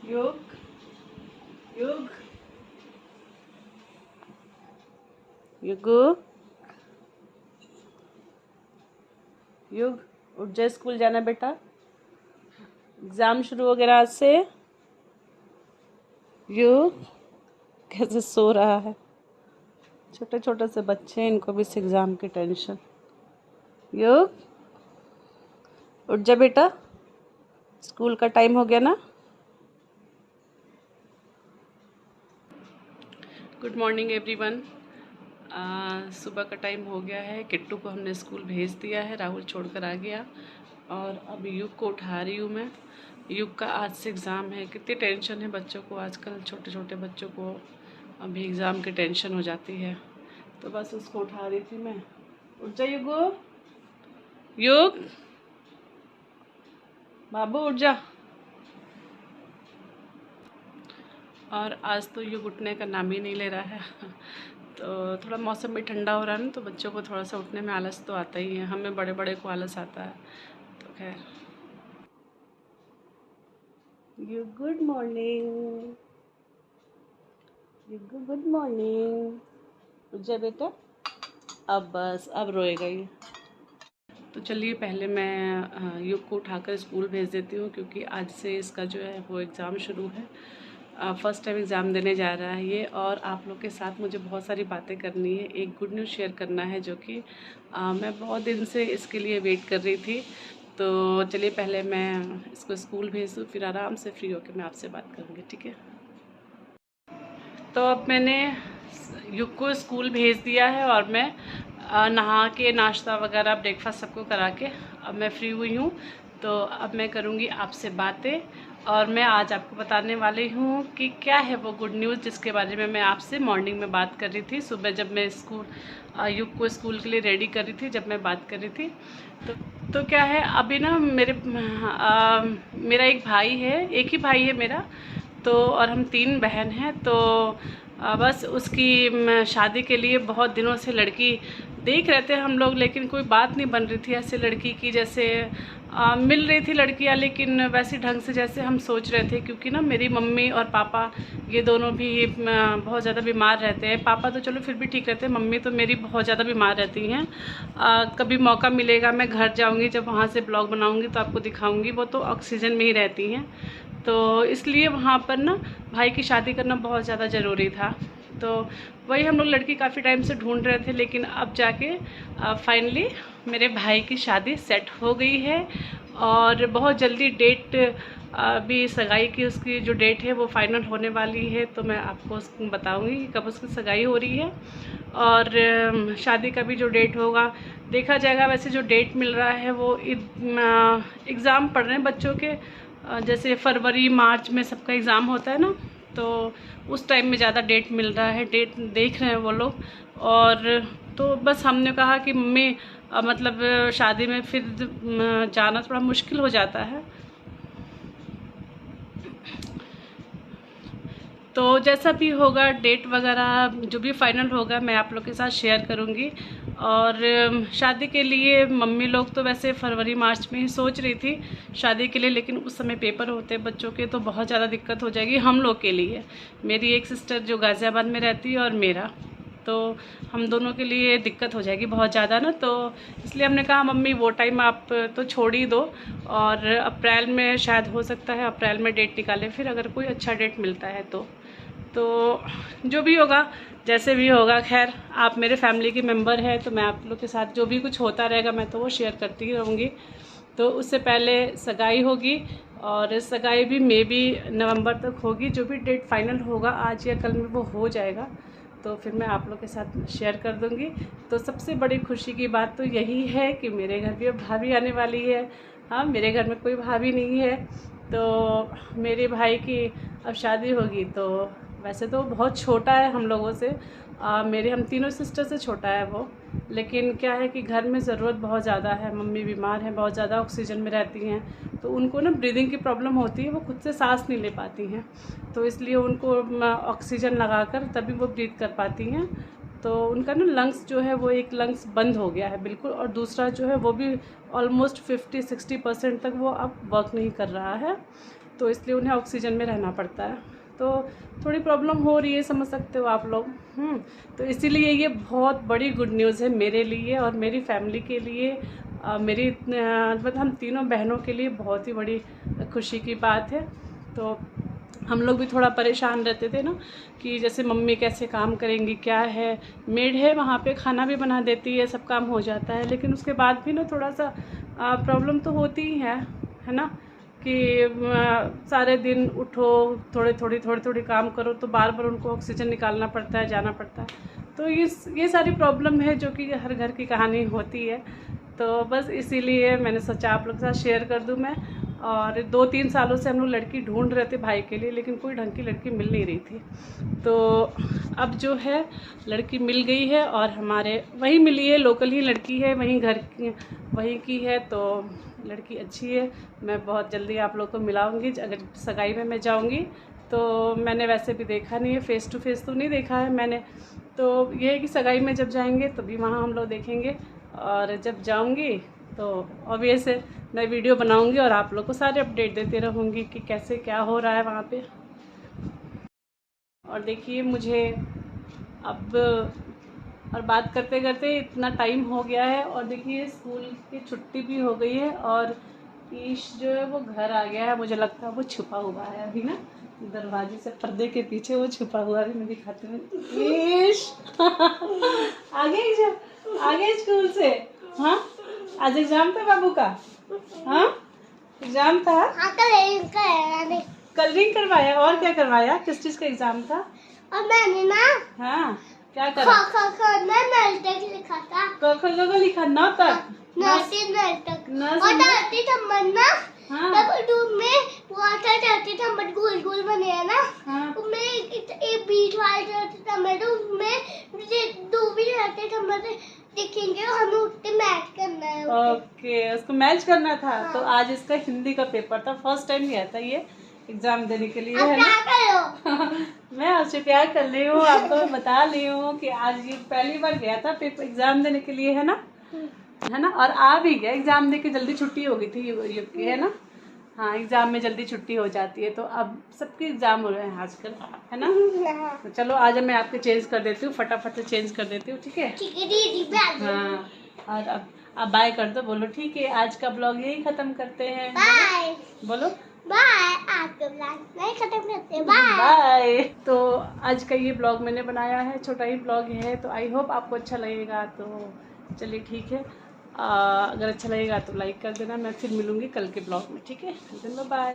युग युग युगू युग उठ जा, स्कूल जाना बेटा। एग्ज़ाम शुरू हो गया आज से। युग कैसे सो रहा है। छोटे छोटे से बच्चे हैं, इनको भी इस एग्ज़ाम की टेंशन। युग उठ जा बेटा, स्कूल का टाइम हो गया ना। Good morning everyone. सुबह का टाइम हो गया है। किट्टू को हमने स्कूल भेज दिया है, राहुल छोड़कर आ गया और अब युग को उठा रही हूँ मैं। युग का आज से एग्ज़ाम है। कितनी टेंशन है बच्चों को आजकल, छोटे छोटे बच्चों को अभी एग्ज़ाम की टेंशन हो जाती है, तो बस उसको उठा रही थी मैं। उठ जा युगो, युग बाबू उठ जा। और आज तो युग उठने का नाम ही नहीं ले रहा है। तो थोड़ा मौसम भी ठंडा हो रहा है ना, तो बच्चों को थोड़ा सा उठने में आलस तो आता ही है। हमें बड़े बड़े को आलस आता है। तो खैर, यू गुड मॉर्निंग, युग गुड मॉर्निंग। उठ जा बेटा, अब बस अब रोएगा ये। तो चलिए पहले मैं युग को उठाकर स्कूल भेज देती हूँ, क्योंकि आज से इसका जो है वो एग्ज़ाम शुरू है। फर्स्ट टाइम एग्ज़ाम देने जा रहा है ये, और आप लोग के साथ मुझे बहुत सारी बातें करनी है। एक गुड न्यूज़ शेयर करना है, जो कि मैं बहुत दिन से इसके लिए वेट कर रही थी। तो चलिए पहले मैं इसको स्कूल भेज दूँ, फिर आराम से फ्री होकर मैं आपसे बात करूँगी, ठीक है। तो अब मैंने युग को स्कूल भेज दिया है और मैं नहा के नाश्ता वगैरह ब्रेकफास्ट सबको करा के अब मैं फ्री हुई हूँ। तो अब मैं करूँगी आपसे बातें, और मैं आज आपको बताने वाली हूँ कि क्या है वो गुड न्यूज़ जिसके बारे में मैं आपसे मॉर्निंग में बात कर रही थी। सुबह जब मैं युग को स्कूल के लिए रेडी कर रही थी, जब मैं बात कर रही थी, तो क्या है, अभी ना मेरा एक भाई है, एक ही भाई है मेरा, तो और हम 3 बहन हैं। तो बस उसकी शादी के लिए बहुत दिनों से लड़की देख रहे थे हम लोग, लेकिन कोई बात नहीं बन रही थी ऐसे लड़की की। जैसे मिल रही थी लड़कियां, लेकिन वैसे ढंग से जैसे हम सोच रहे थे, क्योंकि ना मेरी मम्मी और पापा ये दोनों भी बहुत ज़्यादा बीमार रहते हैं। पापा तो चलो फिर भी ठीक रहते हैं, मम्मी तो मेरी बहुत ज़्यादा बीमार रहती हैं। कभी मौका मिलेगा मैं घर जाऊंगी, जब वहाँ से ब्लॉग बनाऊंगी तो आपको दिखाऊंगी। वो तो ऑक्सीजन में ही रहती हैं, तो इसलिए वहाँ पर ना भाई की शादी करना बहुत ज़्यादा ज़रूरी था। तो वही हम लोग लड़की काफ़ी टाइम से ढूंढ रहे थे, लेकिन अब जाके फाइनली मेरे भाई की शादी सेट हो गई है। और बहुत जल्दी डेट, अभी सगाई की उसकी जो डेट है वो फाइनल होने वाली है। तो मैं आपको बताऊंगी कि कब उसकी सगाई हो रही है, और शादी का भी जो डेट होगा देखा जाएगा। वैसे जो डेट मिल रहा है वो एग्ज़ाम पढ़ रहे हैं बच्चों के, जैसे फरवरी मार्च में सबका एग्ज़ाम होता है ना, तो उस टाइम में ज़्यादा डेट मिल रहा है, डेट देख रहे हैं वो लोग। और तो बस हमने कहा कि मम्मी मतलब शादी में फिर जाना थोड़ा मुश्किल हो जाता है। तो जैसा भी होगा डेट वगैरह जो भी फाइनल होगा मैं आप लोग के साथ शेयर करूँगी। और शादी के लिए मम्मी लोग तो वैसे फरवरी मार्च में ही सोच रही थी शादी के लिए, लेकिन उस समय पेपर होते हैं बच्चों के, तो बहुत ज़्यादा दिक्कत हो जाएगी हम लोग के लिए। मेरी एक सिस्टर जो गाज़ियाबाद में रहती है और मेरा, तो हम दोनों के लिए दिक्कत हो जाएगी बहुत ज़्यादा ना। तो इसलिए हमने कहा मम्मी वो टाइम आप तो छोड़ ही दो, और अप्रैल में शायद हो सकता है, अप्रैल में डेट निकालें फिर, अगर कोई अच्छा डेट मिलता है तो जो भी होगा जैसे भी होगा। खैर आप मेरे फैमिली के मेंबर हैं, तो मैं आप लोग के साथ जो भी कुछ होता रहेगा मैं तो वो शेयर करती ही रहूँगी। तो उससे पहले सगाई होगी, और सगाई भी मे बी नवंबर तक होगी। जो भी डेट फाइनल होगा आज या कल में वो हो जाएगा, तो फिर मैं आप लोग के साथ शेयर कर दूँगी। तो सबसे बड़ी खुशी की बात तो यही है कि मेरे घर भी अब भाभी आने वाली है। हाँ, मेरे घर में कोई भाभी नहीं है, तो मेरे भाई की अब शादी होगी। तो वैसे तो बहुत छोटा है हम लोगों से, हम तीनों सिस्टर से छोटा है वो, लेकिन क्या है कि घर में ज़रूरत बहुत ज़्यादा है। मम्मी बीमार हैं, बहुत ज़्यादा ऑक्सीजन में रहती हैं, तो उनको ना ब्रीदिंग की प्रॉब्लम होती है, वो खुद से सांस नहीं ले पाती हैं, तो इसलिए उनको ऑक्सीजन लगाकर तभी वो ब्रीथ कर पाती हैं। तो उनका ना लंग्स जो है वो एक लंग्स बंद हो गया है बिल्कुल, और दूसरा जो है वो भी ऑलमोस्ट 50-60% तक वो अब वर्क नहीं कर रहा है। तो तो इसलिए उन्हें ऑक्सीजन में रहना पड़ता है। तो थोड़ी प्रॉब्लम हो रही है, समझ सकते हो आप लोग। तो इसीलिए ये बहुत बड़ी गुड न्यूज़ है मेरे लिए और मेरी फैमिली के लिए, मेरी मतलब हम तीनों बहनों के लिए बहुत ही बड़ी खुशी की बात है। तो हम लोग भी थोड़ा परेशान रहते थे ना कि जैसे मम्मी कैसे काम करेंगी, क्या है, मेड है वहाँ पे, खाना भी बना देती है, सब काम हो जाता है, लेकिन उसके बाद भी ना थोड़ा सा प्रॉब्लम तो होती ही है ना, कि सारे दिन उठो, थोड़ी काम करो, तो बार बार उनको ऑक्सीजन निकालना पड़ता है, जाना पड़ता है। तो ये सारी प्रॉब्लम है जो कि हर घर की कहानी होती है। तो बस इसीलिए मैंने सोचा आप लोग के साथ शेयर कर दूं मैं। और 2-3 सालों से हम लोग लड़की ढूंढ रहे थे भाई के लिए, लेकिन कोई ढंग की लड़की मिल नहीं रही थी। तो अब जो है लड़की मिल गई है, और हमारे वहीं मिली है, लोकल ही लड़की है, वहीं घर की वहीं की है। तो लड़की अच्छी है, मैं बहुत जल्दी आप लोग को मिलाऊंगी। अगर सगाई में मैं जाऊंगी तो मैंने वैसे भी देखा नहीं है, फ़ेस टू फेस तो नहीं देखा है मैंने। तो ये है कि सगाई में जब जाएंगे तभी वहाँ हम लोग देखेंगे, और जब जाऊंगी तो ऑब्वियस है मैं वीडियो बनाऊंगी और आप लोग को सारे अपडेट देते रहूँगी कि कैसे क्या हो रहा है वहाँ पे। और देखिए मुझे अब, और बात करते करते इतना टाइम हो गया है, और देखिए स्कूल की छुट्टी भी हो गई है, और ईश जो है वो घर आ गया है। मुझे लगता है वो छुपा हुआ है अभी ना, दरवाजे से पर्दे के पीछे वो छुपा हुआ है। मैं दिखाती हूँ, ईश आ गए स्कूल से। हाँ, आज एग्जाम था बाबू का। हाँ, एग्जाम था। कलरिंग करवाया, और क्या करवाया, किस चीज का एग्जाम था? और मैंने ना, हाँ, क्या करा? लिखा था। क लिखा न तक, हाँ, गोल गोल बने है ना, हाँ, उसमें एक बीच वाले दो भी रहते दिखेंगे, और हमें उससे मैच करना है। ओके, उसको मैच करना था। हाँ। तो आज इसका हिंदी का पेपर था, फर्स्ट टाइम गया था ये एग्जाम देने के लिए, अब है क्या ना। करो? मैं आपसे प्यार कर रही हूँ, आपको मैं बता रही हूँ कि आज ये पहली बार गया था पेपर एग्जाम देने के लिए, है ना, और आ भी गया एग्जाम दे के। जल्दी छुट्टी हो गई थी युग की, है ना। हाँ, एग्जाम में जल्दी छुट्टी हो जाती है, तो अब सबके एग्जाम हो रहे हैं आजकल, है ना। तो चलो आज मैं आपके चेंज कर देती हूँ, फटाफट से चेंज कर देती हूँ, ठीक है। ठीक है दीदी। हाँ, और अब बाय कर दो, बोलो ठीक है। आज का ब्लॉग यही खत्म करते हैं, बाय। बोलो बाय। आज का ब्लॉग नहीं खत्म करते, बाय। बाय। तो आज का ये ब्लॉग मैंने बनाया है, छोटा ही ब्लॉग है, तो आई होप आपको अच्छा लगेगा। तो चलिए ठीक है, अगर अच्छा लगेगा तो लाइक कर देना। मैं फिर मिलूंगी कल के ब्लॉग में, ठीक है। बाय।